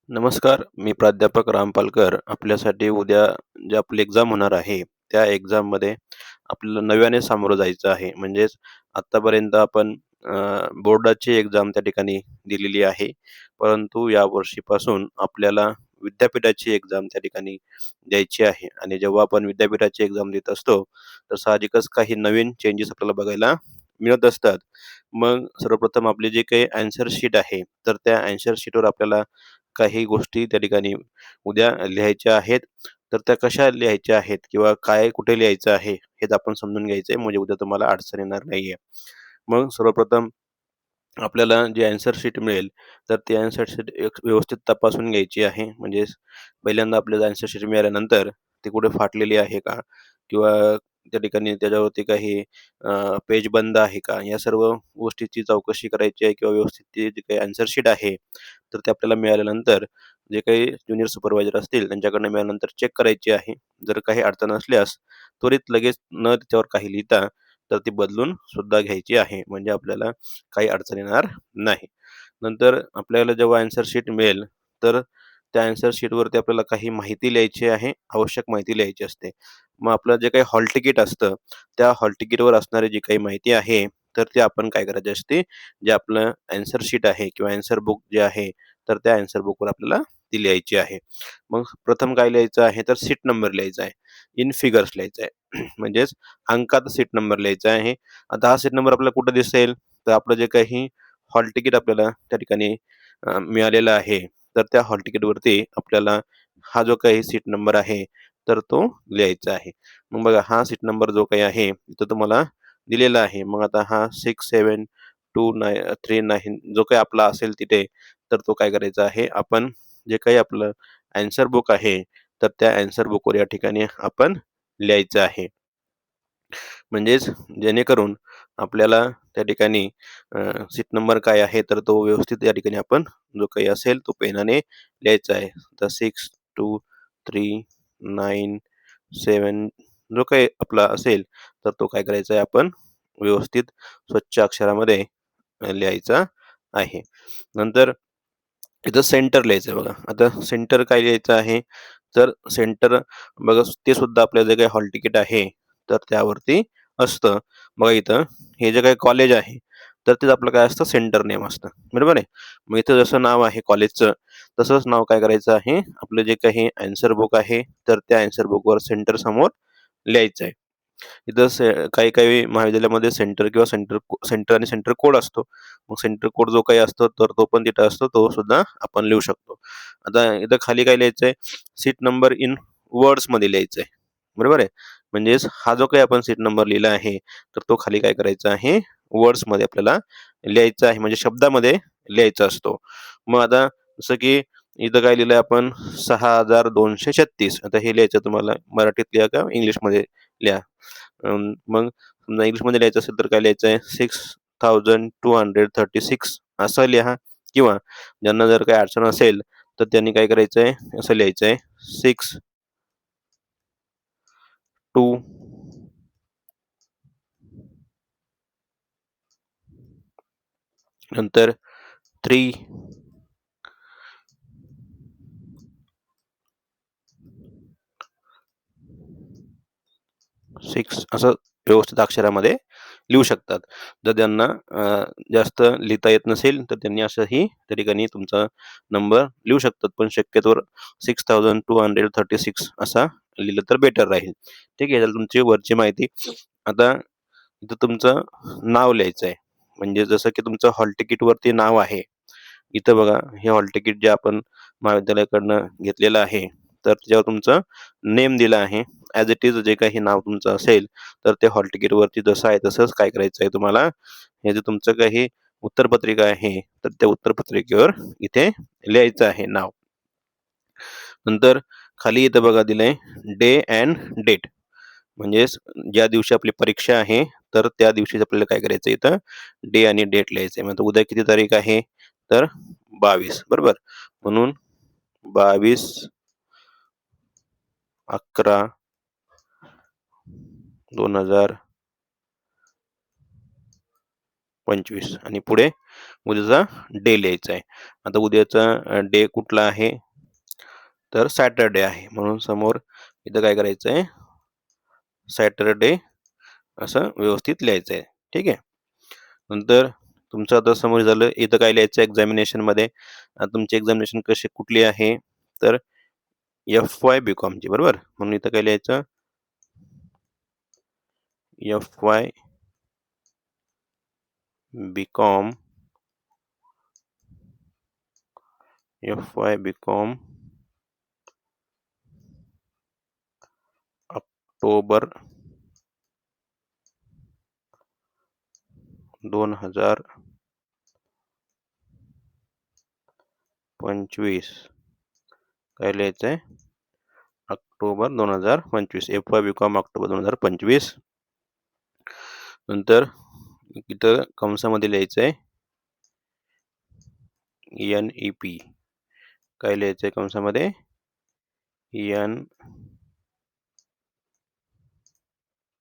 नमस्कार, मी प्राध्यापक राम पालकर. आपल्यासाठी उद्या जे आपली एक्झाम होणार आहे, त्या एक्झाममध्ये आपल्याला नव्याने सामोरं जायचं आहे. म्हणजेच आत्तापर्यंत आपण बोर्डाची एक्झाम त्या ठिकाणी दिलेली आहे. परंतु या वर्षीपासून आपल्याला विद्यापीठाची एक्झाम त्या ठिकाणी द्यायची आहे आणि जेव्हा आपण विद्यापीठाची एक्झाम देत असतो, तर साहजिकच काही नवीन चेंजेस आपल्याला बघायला मिळत असतात. मग सर्वप्रथम आपली जी काही ॲन्सर शीट आहे, तर त्या ॲन्सर शीटवर आपल्याला काही गोष्टी त्या ठिकाणी उद्या लिहायच्या आहेत. तर त्या कशा लिहायच्या आहेत किंवा काय कुठे लिहायचं आहे, हेच आपण समजून घ्यायचं आहे, म्हणजे उद्या तुम्हाला अडचण येणार नाहीये. मग सर्वप्रथम आपल्याला जी ॲन्सर शीट मिळेल, तर ती ॲन्सर शीट एक व्यवस्थित तपासून घ्यायची आहे. म्हणजेच पहिल्यांदा आपल्याला ॲन्सर शीट मिळाल्यानंतर ती कुठे फाटलेली आहे का? किंवा त्या ठिकाणी त्याच्यावरती काही पेज बंद आहे का? या सर्व गोष्टीची चौकशी करायची आहे किंवा व्यवस्थित ती जी काही ॲन्सर शीट आहे, तर ते आपल्याला मिळाल्यानंतर जे काही ज्युनियर सुपरवायझर असतील त्यांच्याकडनं मिळाल्यानंतर चेक करायची आहे. जर काही अडचण असल्यास त्वरित लगेच न त्याच्यावर काही लिहिता तर ती बदलून सुद्धा घ्यायची आहे. म्हणजे आपल्याला काही अडचण येणार नाही. नंतर आपल्याला जेव्हा ॲन्सर शीट मिळेल, तर त्या ॲन्सर शीटवरती आपल्याला काही माहिती लिहायची आहे, आवश्यक माहिती लिहायची असते. मग आपलं जे काही हॉल तिकीट असतं, त्या हॉल तिकीटवर असणारी जी काही माहिती आहे, तर ते आपण काय करायची असते, जे आपलं ॲन्सर शीट आहे किंवा ॲन्सर बुक जे आहे, तर त्या ॲन्सर बुकवर आपल्याला ती लिहायची आहे. मग प्रथम काय लिहायचं आहे, तर सीट नंबर लिहायचा आहे. इन फिगर्स लिहायचा आहे. म्हणजेच अंकात सीट नंबर लिहायचा आहे. आता हा सीट नंबर आपल्याला कुठे दिसेल, तर आपलं जे काही हॉल तिकीट आपल्याला त्या ठिकाणी मिळालेलं आहे, तर त्या हॉल तिकीटवरती आपल्याला हा जो काही सीट नंबर आहे, तर तो लिहायचा आहे. मग बघा हा सीट नंबर जो काही आहे, तो तुम्हाला दिलेला आहे. मग आता हा 672939 जो काही आपला असेल तिथे, तर तो काय करायचा आहे, आपण जे काही आपलं ॲन्सर बुक आहे, तर त्या ॲन्सर बुकवर या ठिकाणी आपण लिहायचं आहे. म्हणजेच जेणेकरून आपल्याला त्या ठिकाणी सीट नंबर काय आहे, तर तो व्यवस्थित या ठिकाणी आपण जो काही असेल तो पेनाने लिहायचा आहे. तर 6239 जो काही आपला असेल, तर तो काय करायचा आहे आपण व्यवस्थित स्वच्छ अक्षरामध्ये लिहायचा आहे. नंतर इथं सेंटर लिहायचं आहे बघा. आता सेंटर काय लिहायचं आहे, तर सेंटर बघा ते सुद्धा आपलं जे काही हॉल तिकीट आहे, तर त्यावरती असतं. बघा इथं हे जे काही कॉलेज आहे, तर तेच आपलं काय असतं सेंटर नेम असतं. बरोबर आहे. मग इथं जसं नाव आहे कॉलेजचं, तसंच नाव काय करायचं आहे, आपलं जे काही ॲन्सर बुक आहे, तर त्या ॲन्सर बुकवर सेंटर समोर लिहायचं आहे. इथं काही-काही महाविद्यालयामध्ये सेंटर किंवा सेंटर आणि सेंटर कोड असतो. मग सेंटर कोड जो काही असतो, तर तो पण तिथं असतो. तो सुद्धा आपण लिहू शकतो. आता इथं खाली काय लिहायचंय? सीट नंबर इन वर्ड्समध्ये लिहायचंय. बरोबर आहे? म्हणजेच हा जो काही आपण सीट नंबर लिहिला आहे, तर तो खाली काय करायचा आहे? वर्ड्समध्ये आपल्याला लिहायचा आहे. म्हणजे शब्दामध्ये लिहायचा असतो. मग आता जसं की इथं काय लिहिलंय आपण 6236. आता हे लिहायचं तुम्हाला मराठीत लिहा का इंग्लिशमध्ये लिहा. मग समजा इंग्लिशमध्ये लिहायचं असेल तर काय लिहायचं आहे 6236 असं लिहा किंवा ज्यांना जर काही अडचण असेल तर त्यांनी काय करायचं आहे असं लिहायचं आहे 62 नंतर 3 6 असं व्यवस्थित अक्षरामध्ये लिहू शकतात. जर त्यांना जास्त लिहिता येत नसेल, तर त्यांनी असंही त्या ठिकाणी तुमचा नंबर लिहू शकतात. पण शक्यतोवर 6236 असा लिहिलं तर बेटर राहील. ठीक आहे. तर तुमची वरची माहिती. आता इथं तुमचं नाव लिहायचं आहे. म्हणजे जसं की तुमचं हॉल तिकीटवरती नाव आहे. इथं बघा हे हॉल तिकीट जे आपण महाविद्यालयाकडनं घेतलेलं आहे, तर त्याच्यावर तुमचं नेम दिलं आहे. ॲज इट इज जे काही नाव तुमचं असेल, तर ते हॉल तिकीटवरती जसं आहे तसंच काय करायचं आहे तुम्हाला, हे जे तुमचं काही उत्तरपत्रिका आहे, तर त्या उत्तरपत्रिकेवर इथे लिहायचं आहे नाव. नंतर खाली इथं बघा दिलंय डे अँड डेट. म्हणजेच ज्या दिवशी आपली परीक्षा आहे, तर त्या दिवशीच आपल्याला काय करायचं इथं डे आणि डेट लिहायचं आहे. उद्या किती तारीख आहे? तर 22 बरोबर. म्हणून 22/11/2025 आणि पुढे उद्याचा डे लिहायचा आहे. आता उद्याचा डे कुठला आहे? तर सॅटरडे आहे. म्हणून समोर इथं काय करायचं आहे? सॅटरडे असं व्यवस्थित लिहायचं आहे. ठीक आहे. नंतर तुमचं आता समोर झालं. इथं काय लिहायचं एक्झामिनेशनमध्ये? तुमची एक्झामिनेशन कुठली आहे? तर एफ-वाय बी-कॉमची, बरोबर? म्हणून इथं काय लिहायचं? FY B.Com, FY B.Com October 2025. काय लिहायचंय? ऑक्टोबर 2025. FY B.Com October 2025. नंतर इथं कंसामध्ये लिहायचंय NEP. काय लिहायचंय कंसामध्ये?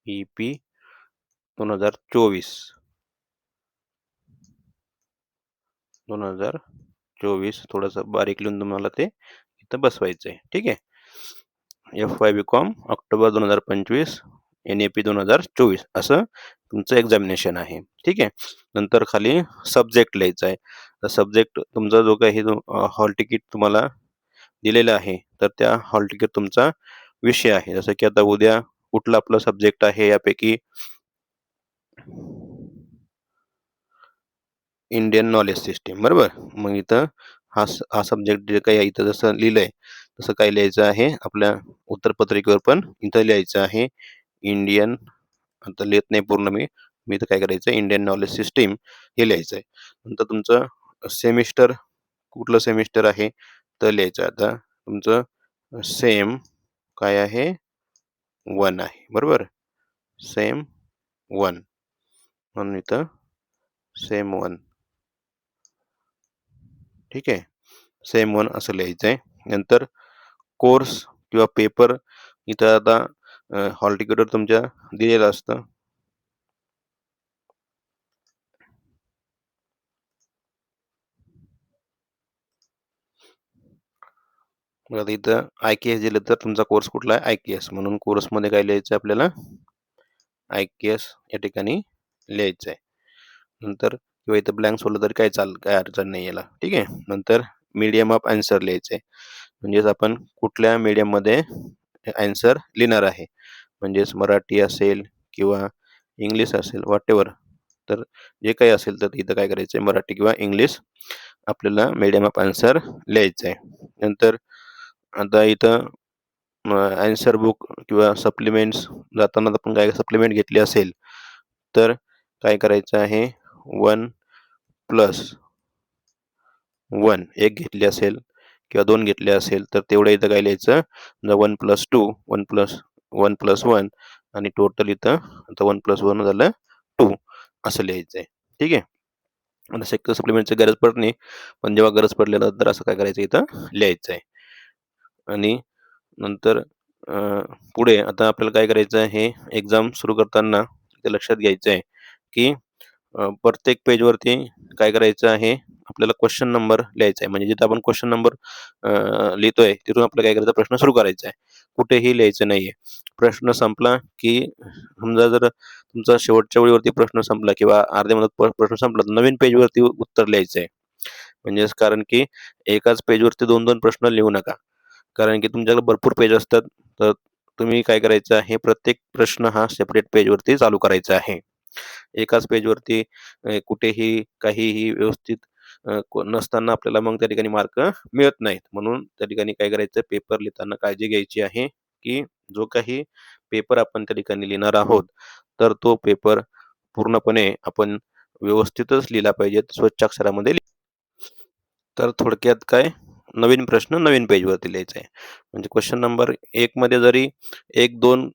NEP 2024. 2024 थोडंसं बारीक लिहून तुम्हाला ते इथं बसवायचंय. ठीक आहे. एफ-वाय बी-कॉम ऑक्टोबर 2025, NEP 2024 असं तुमचं एक्झामिनेशन आहे. ठीक आहे. नंतर खाली सब्जेक्ट लिहायचा आहे. तर सब्जेक्ट तुमचा जो काही हॉल तिकीट तुम्हाला दिलेलं आहे, तर त्या हॉल तिकीट तुमचा विषय आहे. जसं की आता उद्या कुठला आपला सब्जेक्ट आहे यापैकी इंडियन नॉलेज सिस्टीम, बरोबर? मग इथं हा सब्जेक्ट जे काही इथं जसं लिहिलंय तसं काय लिहायचं आहे आपल्या उत्तरपत्रिकेवर पण इथं लिहायचं आहे इंडियन. आता लिहित नाही पूर्ण मी इथं काय करायचं इंडियन नॉलेज सिस्टीम हे लिहायचं आहे. नंतर तुमचं सेमिस्टर कुठलं सेमिस्टर आहे तर लिहायचं. आता तुमचं सेम काय आहे? 1 आहे, बरोबर? सेम 1 म्हणून इथं सेम 1. ठीक आहे. सेम 1 असं लिहायचं आहे. नंतर कोर्स किंवा पेपर इथं आता हॉल तिकीटवर तुमच्या दिलेलं असतं. मग आता इथं IKS दिलं तर तुमचा कोर्स कुठला आहे? IKS. म्हणून कोर्समध्ये काय लिहायचं आपल्याला? IKS या ठिकाणी लिहायचं आहे. नंतर किंवा इथं ब्लँक सोडलं तरी काय अडचण नाही याला. ठीक आहे. नंतर मीडियम ऑफ आन्सर लिहायचं आहे. म्हणजेच आपण कुठल्या मीडियममध्ये आन्सर लिहिणार आहे. म्हणजेच मराठी असेल किंवा इंग्लिश असेल व्हॉटएव्हर. तर जे काही असेल तर इथं काय करायचं आहे मराठी किंवा इंग्लिश आपल्याला मीडियम ऑफ आन्सर लिहायचं आहे. नंतर आता इथं आन्सर बुक किंवा सप्लिमेंट्स जाताना आपण काय सप्लिमेंट घेतली असेल तर काय करायचं आहे 1+1 एक घेतली असेल किंवा 2 घेतले असेल तर तेवढं इथं काय लिहायचं 1+2 1+1 आणि टोटल इथं आता 1+1 झालं 2 असं लिहायचं आहे. ठीक आहे. आता शक्यतो सप्लिमेंटची गरज पडत नाही, पण जेव्हा गरज पडल्यानंतर असं काय करायचं इथं लिहायचं आहे. आणि नंतर पुढे आता आपल्याला काय करायचं आहे एक्झाम सुरू करताना ते लक्षात घ्यायचं आहे की प्रत्येक पेजवरती काय करायचं आहे आपल्याला क्वेश्चन नंबर लिहायचा आहे. म्हणजे जिथं आपण क्वेश्चन नंबर लिहितोय तिथून आपल्याला काय करायचं प्रश्न सुरू करायचा आहे. कुठेही लिहायचं नाहीये. प्रश्न संपला की समजा जर तुमचा शेवटच्या वेळेवरती प्रश्न संपला किंवा अर्ध्या मिनिटात प्रश्न संपला तर नवीन पेजवरती उत्तर लिहायचं आहे. म्हणजेच कारण की एकाच पेजवरती 2-2 प्रश्न लिहू नका. कारण की तुमच्याकडे भरपूर पेज असतात. तर तुम्ही काय करायचं आहे प्रत्येक प्रश्न हा सेपरेट पेजवरती चालू करायचा आहे. एकाच पेजवरती कुठेही काहीही व्यवस्थित नसताना आपल्याला मग त्या ठिकाणी मार्क मिळत नाहीत. म्हणून त्या ठिकाणी काय करायचं पेपर लिहिताना काळजी घ्यायची आहे की जो काही पेपर आपण त्या ठिकाणी लिहिणार आहोत तर तो पेपर पूर्णपणे आपण व्यवस्थितच लिहिला पाहिजे स्वच्छ अक्षरामध्ये. तर थोडक्यात काय नवीन प्रश्न नवीन पेजवरती लिहायचा आहे. म्हणजे क्वेश्चन नंबर 1 मध्ये जरी 1-2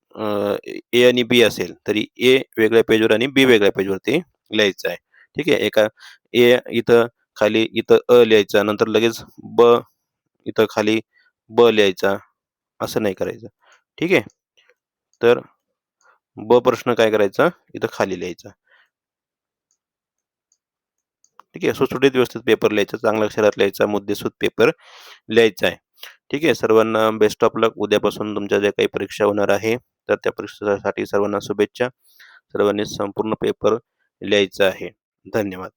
ए आणि बी असेल तरी ए वेगळ्या पेजवर आणि बी वेगळ्या पेजवरती लिहायचं आहे. ठीक आहे. एका ए इथं खाली इथं लिहायचा नंतर लगेच ब इथं खाली ब लिहायचा असं नाही करायचं. ठीक आहे. तर ब प्रश्न काय करायचा इथं खाली लिहायचा. ठीक आहे. सुटसुटीत व्यवस्थित पेपर लिहायचा, चांगल्या अक्षरात लिहायचा, मुद्देसूद पेपर लिहायचा आहे. ठीक आहे. सर्वांना बेस्ट ऑफ लक. उद्यापासून तुमच्या ज्या काही परीक्षा होणार आहे, तर त्या परीक्षेसाठी सर्वांना शुभेच्छा. सर्वांनी संपूर्ण पेपर लिहायचा आहे. धन्यवाद.